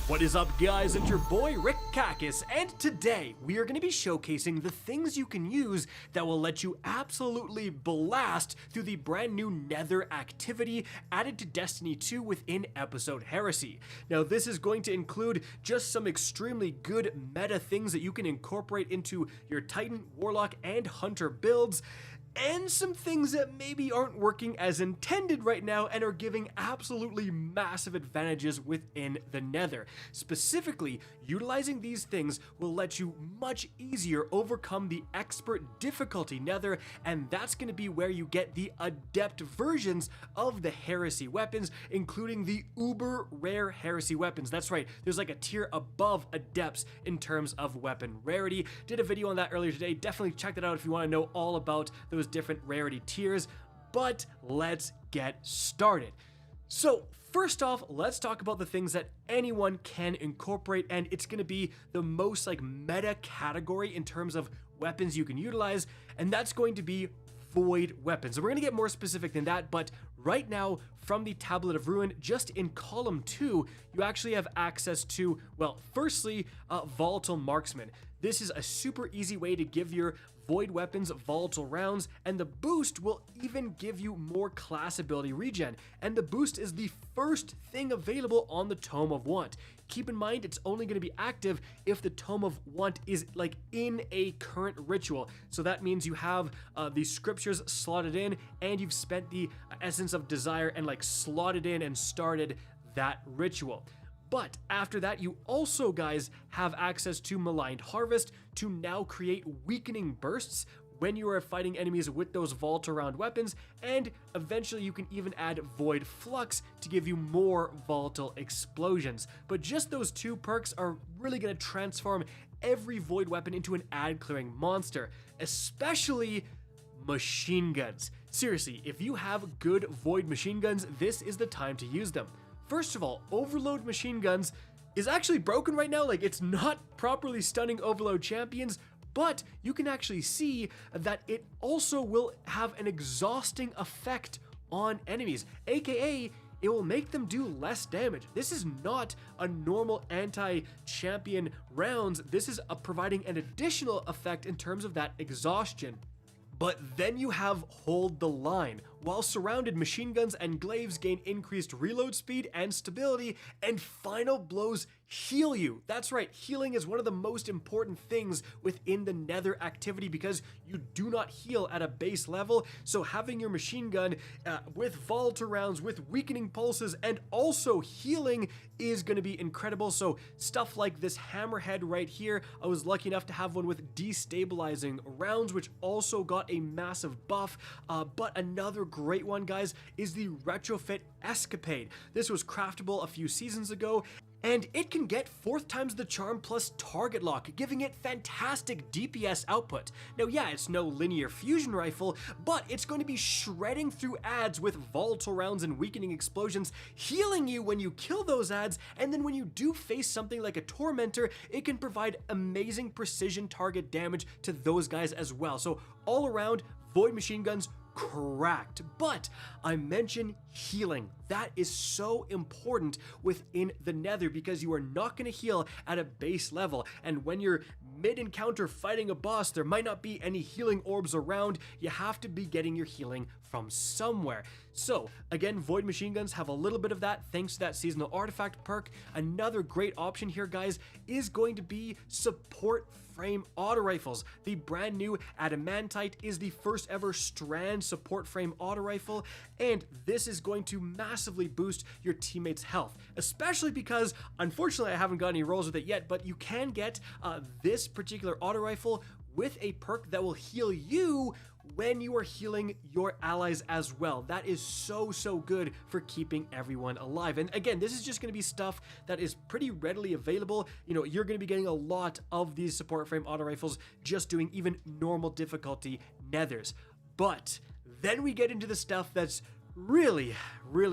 What is up, guys? It's your boy Rick Kakis, and today we are going to be showcasing the things you can use that will let you absolutely blast through the brand new Nether Activity added to Destiny 2 within Episode Heresy. Now, this is going to include just some extremely good meta things that you can incorporate into your Titan, Warlock, and Hunter builds, and some things that maybe aren't working as intended right now and are giving absolutely massive advantages within the Nether. Specifically, utilizing these things will let you much easier overcome the Expert difficulty Nether, and that's going to be where you get the Adept versions of the Heresy Weapons, including the uber rare Heresy Weapons. That's right, there's like a tier above Adepts in terms of weapon rarity. Did a video on that earlier today. Definitely check that out if you want to know all about those different rarity tiers, but let's get started. So first off, let's talk about the things that anyone can incorporate, and it's going to be the most meta category in terms of weapons you can utilize, and that's going to be void weapons. And we're going to get more specific than that, but right now from the Tablet of Ruin, just in column 2, you actually have access to, well, firstly, Volatile Marksman. This is a super easy way to give your void weapons volatile rounds, and the boost will even give you more class ability regen, and the boost is the first thing available on the Tome of Want. Keep in mind, it's only going to be active if the Tome of Want is in a current ritual. So that means you have the scriptures slotted in, and you've spent the Essence of Desire and slotted in and started that ritual. But after that, you also, guys, have access to Maligned Harvest to now create weakening bursts when you are fighting enemies with those volatile round weapons, and eventually you can even add Void Flux to give you more volatile explosions. But just those two perks are really going to transform every void weapon into an ad clearing monster, especially machine guns. Seriously, if you have good void machine guns, this is the time to use them. First of all, Overload machine guns is actually broken right now. It's not properly stunning Overload champions, but you can actually see that it also will have an exhausting effect on enemies, aka it will make them do less damage. This is not a normal anti-champion rounds. This is providing an additional effect in terms of that exhaustion. But then you have Hold the Line. While surrounded, machine guns and glaives gain increased reload speed and stability, and final blows heal you. That's right, healing is one of the most important things within the Nether Activity because you do not heal at a base level, so having your machine gun with volatile rounds, with weakening pulses, and also healing is going to be incredible. So stuff like this Hammerhead right here, I was lucky enough to have one with destabilizing rounds, which also got a massive buff, but another great one, guys, is the Retrofit Escapade. This was craftable a few seasons ago, and it can get 4th times the charm plus target lock, giving it fantastic DPS output. Now, yeah, it's no linear fusion rifle, but it's going to be shredding through ads with volatile rounds and weakening explosions, healing you when you kill those ads, and then when you do face something like a Tormentor, it can provide amazing precision target damage to those guys as well. So all around, void machine guns, cracked. But I mentioned healing. That is so important within the Nether because you are not going to heal at a base level, and when you're mid-encounter fighting a boss, there might not be any healing orbs around. You have to be getting your healing from somewhere. So again, void machine guns have a little bit of that thanks to that seasonal artifact perk. Another great option here, guys, is going to be support frame auto rifles. The brand new Adamantite is the first ever strand support frame auto rifle, and this is going to massively boost your teammates' health, especially because, unfortunately, I haven't got any rolls with it yet, but you can get this particular auto rifle with a perk that will heal you when you are healing your allies as well. That is so good for keeping everyone alive. And again, this is just going to be stuff that is pretty readily available. You know, you're going to be getting a lot of these support frame auto rifles just doing even normal difficulty nethers. But then we get into the stuff that's really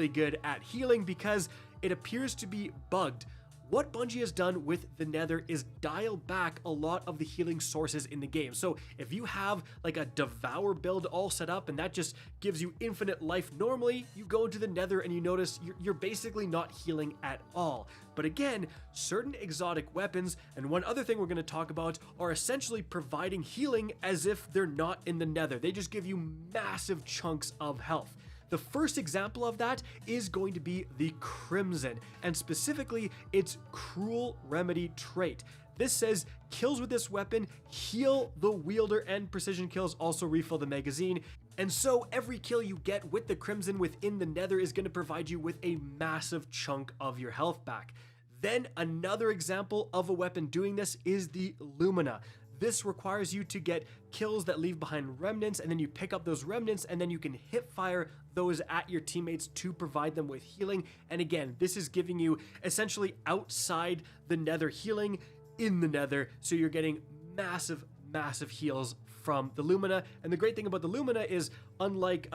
good at healing because it appears to be bugged. what Bungie has done with the Nether is dial back a lot of the healing sources in the game. So if you have like a Devour build all set up and that just gives you infinite life normally, you go into the Nether and you notice you're basically not healing at all. But again, certain exotic weapons, and one other thing we're going to talk about, are essentially providing healing as if they're not in the Nether. They just give you massive chunks of health. The first example of that is going to be the Crimson, and specifically its Cruel Remedy trait. This says kills with this weapon heal the wielder, and precision kills also refill the magazine. And so every kill you get with the Crimson within the Nether is going to provide you with a massive chunk of your health back. Then another example of a weapon doing this is the Lumina. This requires you to get kills that leave behind remnants, and then you pick up those remnants and then you can hip fire those at your teammates to provide them with healing. And again, this is giving you essentially outside the Nether healing in the Nether, so you're getting massive heals from the Lumina. And the great thing about the Lumina is, unlike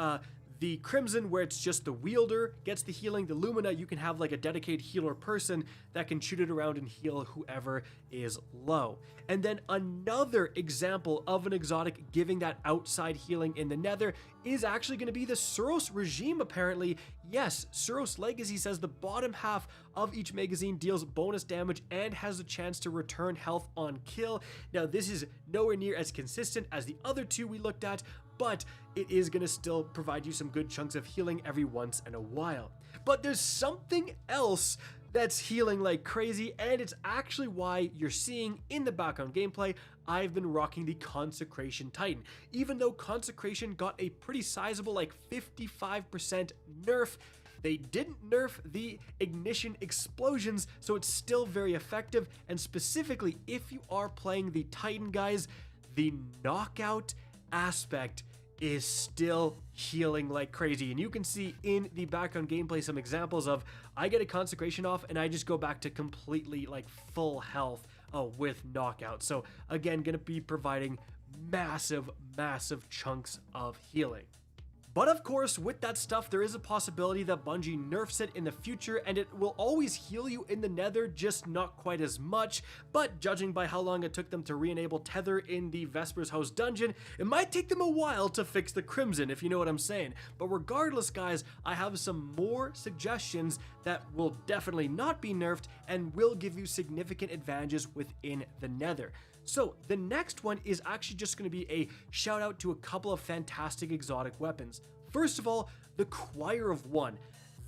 the Crimson, where it's just the wielder gets the healing, the Lumina, you can have like a dedicated healer person that can shoot it around and heal whoever is low. And then another example of an exotic giving that outside healing in the Nether is actually going to be the Suros regime, apparently. Yes, Suros Legacy says the bottom half of each magazine deals bonus damage and has a chance to return health on kill. Now, this is nowhere near as consistent as the other two we looked at, but it is going to still provide you some good chunks of healing every once in a while. But there's something else that's healing like crazy, and it's actually why you're seeing in the background gameplay I've been rocking the Consecration Titan. Even though Consecration got a pretty sizable like 55% nerf, they didn't nerf the ignition explosions, so it's still very effective. And specifically, if you are playing the Titan, guys, the knockout aspect is still healing like crazy. And you can see in the background gameplay some examples of I get a Consecration off and I just go back to completely like full health with knockout. So again, gonna be providing massive chunks of healing. But of course, with that stuff, there is a possibility that Bungie nerfs it in the future, and it will always heal you in the Nether, just not quite as much. But judging by how long it took them to re-enable Tether in the Vesper's House dungeon, it might take them a while to fix the Crimson, if you know what I'm saying. But regardless, guys, I have some more suggestions that will definitely not be nerfed and will give you significant advantages within the Nether. So the next one is actually just going to be a shout out to a couple of fantastic exotic weapons. First of all, the Choir of One.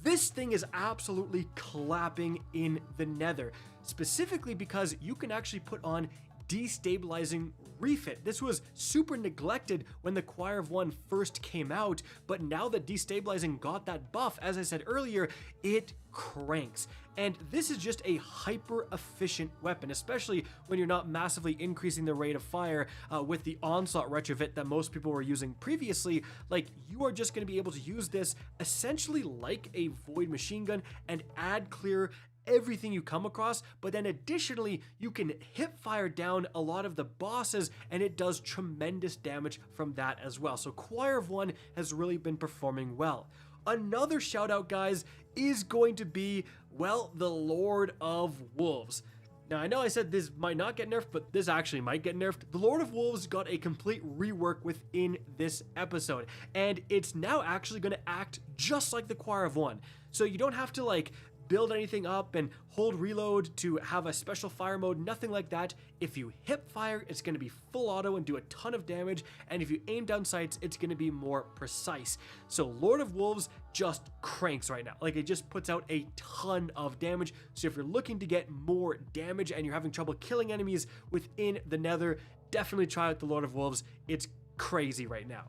This thing is absolutely clapping in the Nether, specifically because you can actually put on destabilizing refit. This was super neglected when the Choir of One first came out, but now that destabilizing got that buff, as I said earlier, it cranks. And this is just a hyper efficient weapon, especially when you're not massively increasing the rate of fire with the Onslaught retrofit that most people were using previously. Like, you are just going to be able to use this essentially like a Void machine gun and add clear everything you come across, but then additionally you can hip fire down a lot of the bosses and it does tremendous damage from that as well. So Choir of One has really been performing well. Another shout out, guys, is going to be, well, the Lord of Wolves. Now, I know I said this might not get nerfed, but this actually might get nerfed. The Lord of Wolves got a complete rework within this episode, and it's now actually going to act just like the Choir of One. So you don't have to like build anything up and hold reload to have a special fire mode, nothing like that. If you hip fire, it's going to be full auto and do a ton of damage, and if you aim down sights, it's going to be more precise. So Lord of Wolves just cranks right now. Like, it just puts out a ton of damage. So if you're looking to get more damage and you're having trouble killing enemies within the Nether, definitely try out the Lord of Wolves. It's crazy right now.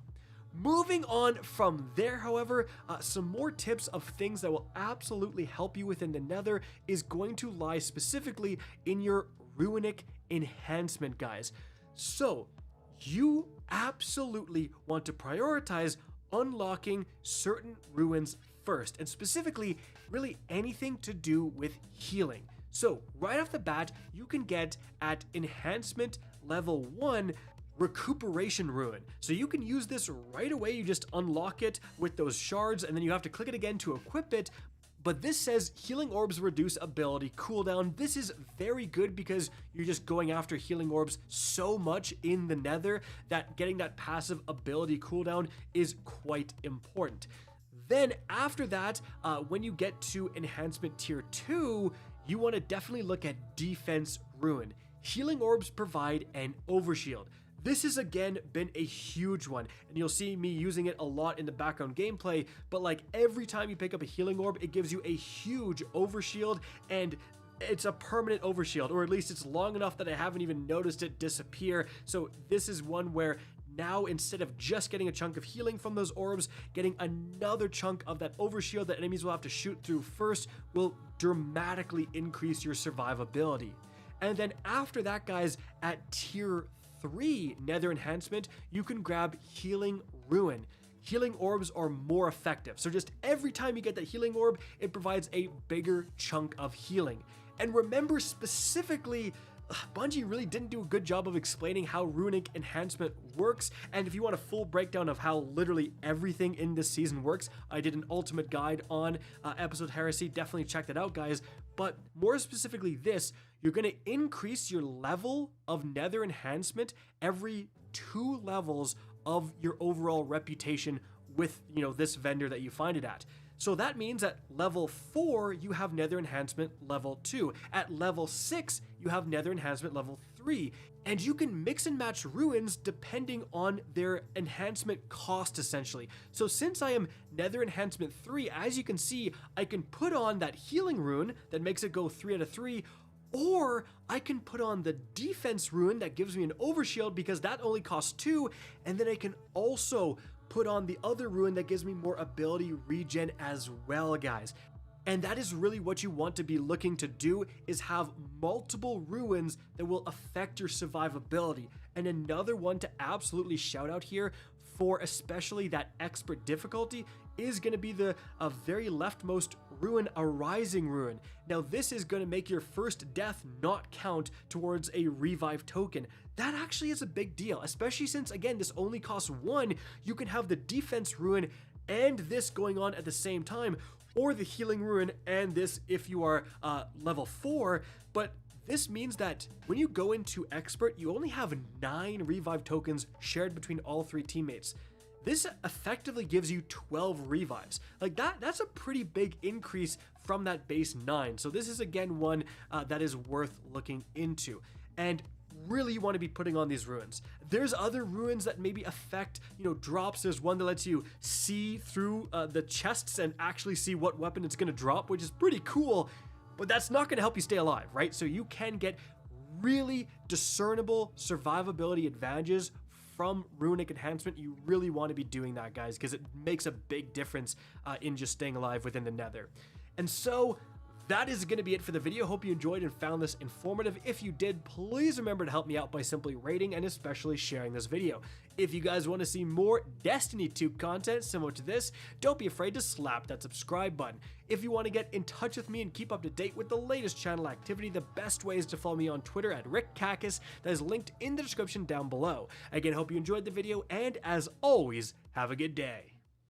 Moving on from there, however, some more tips of things that will absolutely help you within the Nether is going to lie specifically in your Runic enhancement, guys. So you absolutely want to prioritize unlocking certain ruins first, and specifically really anything to do with healing. So right off the bat, you can get at enhancement level 1 Recuperation Rune. So you can use this right away. You just unlock it with those shards and then you have to click it again to equip it. But this says healing orbs reduce ability cooldown. This is very good because you're just going after healing orbs so much in the Nether that getting that passive ability cooldown is quite important. Then after that, when you get to Enhancement Tier 2, you want to definitely look at Defense Ruin. Healing orbs provide an overshield. This has again been a huge one, and you'll see me using it a lot in the background gameplay, but like every time you pick up a healing orb, it gives you a huge overshield, and it's a permanent overshield, or at least it's long enough that I haven't even noticed it disappear. So this is one where now, instead of just getting a chunk of healing from those orbs, getting another chunk of that overshield that enemies will have to shoot through first will dramatically increase your survivability. And then after that, guys, at Tier 3 Nether Enhancement, you can grab Healing Ruin. Healing orbs are more effective, so just every time you get that healing orb, it provides a bigger chunk of healing. And remember specifically, Bungie really didn't do a good job of explaining how Runic Enhancement works, and if you want a full breakdown of how literally everything in this season works, I did an ultimate guide on Episode Heresy. Definitely check that out, guys. But more specifically this, you're going to increase your level of Nether Enhancement every 2 levels of your overall reputation with, this vendor that you find it at. So that means at level 4, you have Nether Enhancement level 2. At level 6, you have Nether Enhancement level 3. And you can mix and match ruins depending on their enhancement cost, essentially. So since I am Nether Enhancement 3, as you can see, I can put on that healing rune that makes it go 3 out of 3, or I can put on the defense rune that gives me an overshield because that only costs 2, and then I can also put on the other rune that gives me more ability regen as well, guys. And that is really what you want to be looking to do, is have multiple ruins that will affect your survivability. And another one to absolutely shout out here for especially that expert difficulty is going to be the very leftmost ruin, a rising ruin. Now this is going to make your first death not count towards a revive token. That actually is a big deal, especially since, again, this only costs 1. You can have the defense ruin and this going on at the same time, or the healing ruin and this if you are level 4. But this means that when you go into Expert, you only have 9 revive tokens shared between all 3 teammates. This effectively gives you 12 revives. Like that's a pretty big increase from that base 9. So this is again one that is worth looking into. And really you want to be putting on these ruins. There's other ruins that maybe affect, drops. There's one that lets you see through the chests and actually see what weapon it's going to drop, which is pretty cool, but that's not going to help you stay alive, right? So you can get really discernible survivability advantages from Runic Enhancement. You really want to be doing that, guys, because it makes a big difference in just staying alive within the Nether. And so that is going to be it for the video. Hope you enjoyed and found this informative. If you did, please remember to help me out by simply rating and especially sharing this video. If you guys want to see more Destiny 2 content similar to this, don't be afraid to slap that subscribe button. If you want to get in touch with me and keep up to date with the latest channel activity, the best way is to follow me on Twitter at RickCacus. That is linked in the description down below. Again, hope you enjoyed the video, and as always, have a good day.